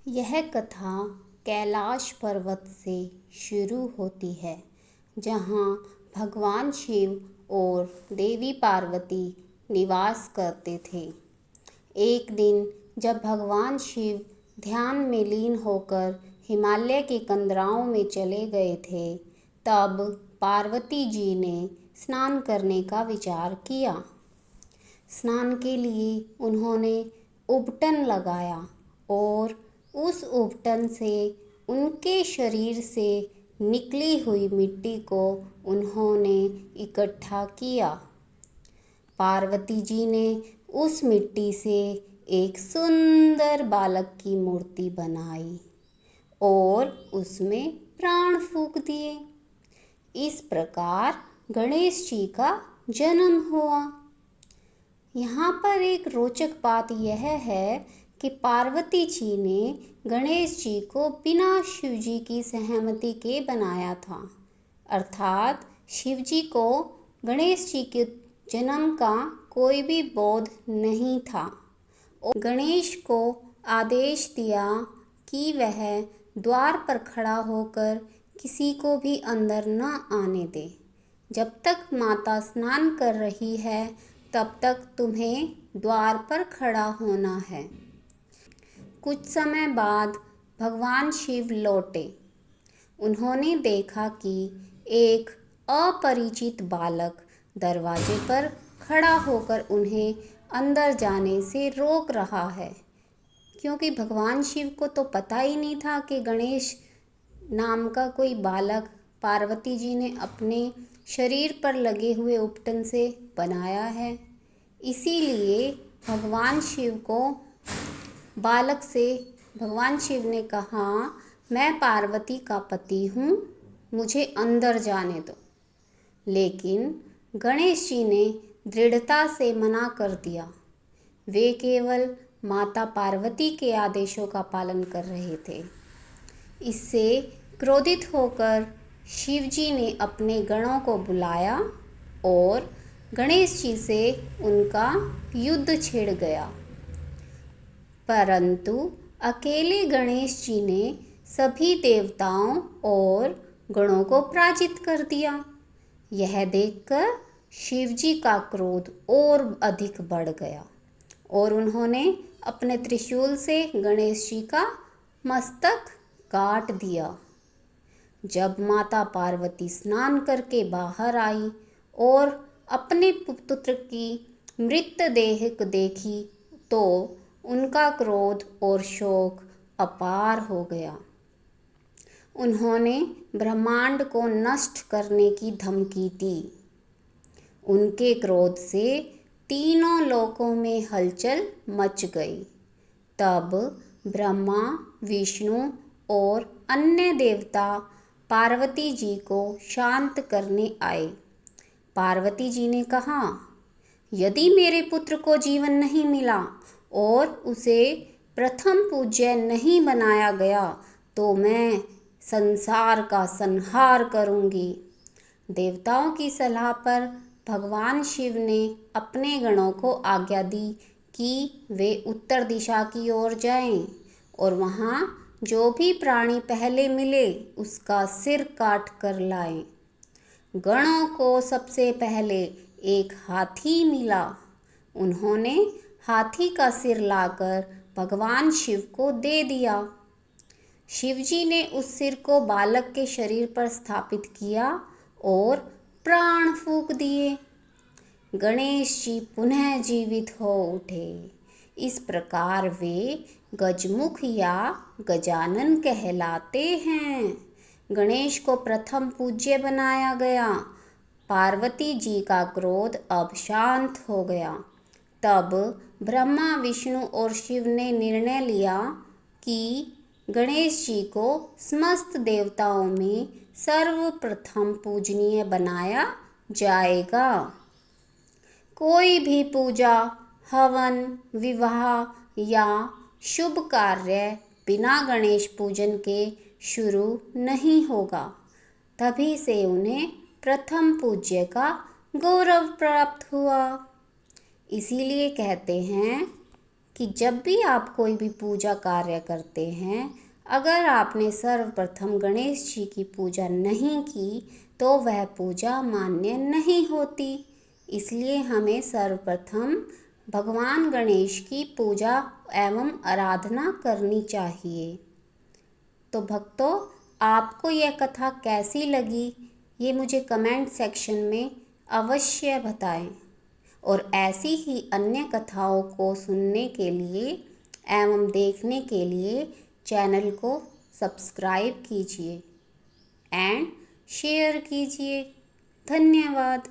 यह कथा कैलाश पर्वत से शुरू होती है, जहाँ भगवान शिव और देवी पार्वती निवास करते थे। एक दिन जब भगवान शिव ध्यान में लीन होकर हिमालय के कंदराओं में चले गए थे, तब पार्वती जी ने स्नान करने का विचार किया। स्नान के लिए उन्होंने उबटन लगाया और उस उबटन से उनके शरीर से निकली हुई मिट्टी को उन्होंने इकट्ठा किया। पार्वती जी ने उस मिट्टी से एक सुंदर बालक की मूर्ति बनाई और उसमें प्राण फूंक दिए। इस प्रकार गणेश जी का जन्म हुआ। यहाँ पर एक रोचक बात यह है कि पार्वती जी ने गणेश जी को बिना शिव जी की सहमति के बनाया था, अर्थात शिव जी को गणेश जी के जन्म का कोई भी बोध नहीं था और गणेश को आदेश दिया कि वह द्वार पर खड़ा होकर किसी को भी अंदर न आने दे। जब तक माता स्नान कर रही है तब तक तुम्हें द्वार पर खड़ा होना है। कुछ समय बाद भगवान शिव लौटे। उन्होंने देखा कि एक अपरिचित बालक दरवाजे पर खड़ा होकर उन्हें अंदर जाने से रोक रहा है, क्योंकि भगवान शिव को तो पता ही नहीं था कि गणेश नाम का कोई बालक पार्वती जी ने अपने शरीर पर लगे हुए उपटन से बनाया है। इसीलिए भगवान शिव ने कहा, मैं पार्वती का पति हूँ, मुझे अंदर जाने दो। लेकिन गणेश जी ने दृढ़ता से मना कर दिया। वे केवल माता पार्वती के आदेशों का पालन कर रहे थे। इससे क्रोधित होकर शिव जी ने अपने गणों को बुलाया और गणेश जी से उनका युद्ध छिड़ गया। परंतु अकेले गणेश जी ने सभी देवताओं और गणों को पराजित कर दिया। यह देखकर शिव जी का क्रोध और अधिक बढ़ गया और उन्होंने अपने त्रिशूल से गणेश जी का मस्तक काट दिया। जब माता पार्वती स्नान करके बाहर आई और अपने पुत्र की मृत देह को देखी तो उनका क्रोध और शोक अपार हो गया। उन्होंने ब्रह्मांड को नष्ट करने की धमकी दी। उनके क्रोध से तीनों लोकों में हलचल मच गई। तब ब्रह्मा, विष्णु और अन्य देवता पार्वती जी को शांत करने आए। पार्वती जी ने कहा, यदि मेरे पुत्र को जीवन नहीं मिला और उसे प्रथम पूज्य नहीं बनाया गया तो मैं संसार का संहार करूंगी। देवताओं की सलाह पर भगवान शिव ने अपने गणों को आज्ञा दी कि वे उत्तर दिशा की ओर जाएं और वहां जो भी प्राणी पहले मिले उसका सिर काट कर लाएं। गणों को सबसे पहले एक हाथी मिला। उन्होंने हाथी का सिर लाकर भगवान शिव को दे दिया। शिव जी ने उस सिर को बालक के शरीर पर स्थापित किया और प्राण फूंक दिए। गणेश जी पुनः जीवित हो उठे। इस प्रकार वे गजमुख या गजानन कहलाते हैं। गणेश को प्रथम पूज्य बनाया गया। पार्वती जी का क्रोध अब शांत हो गया। तब ब्रह्मा, विष्णु और शिव ने निर्णय लिया कि गणेश जी को समस्त देवताओं में सर्वप्रथम पूजनीय बनाया जाएगा। कोई भी पूजा, हवन, विवाह या शुभ कार्य बिना गणेश पूजन के शुरू नहीं होगा। तभी से उन्हें प्रथम पूज्य का गौरव प्राप्त हुआ। इसीलिए कहते हैं कि जब भी आप कोई भी पूजा कार्य करते हैं, अगर आपने सर्वप्रथम गणेश जी की पूजा नहीं की तो वह पूजा मान्य नहीं होती। इसलिए हमें सर्वप्रथम भगवान गणेश की पूजा एवं आराधना करनी चाहिए। तो भक्तों, आपको यह कथा कैसी लगी ये मुझे कमेंट सेक्शन में अवश्य बताएं और ऐसी ही अन्य कथाओं को सुनने के लिए एवं देखने के लिए चैनल को सब्सक्राइब कीजिए एंड शेयर कीजिए। धन्यवाद।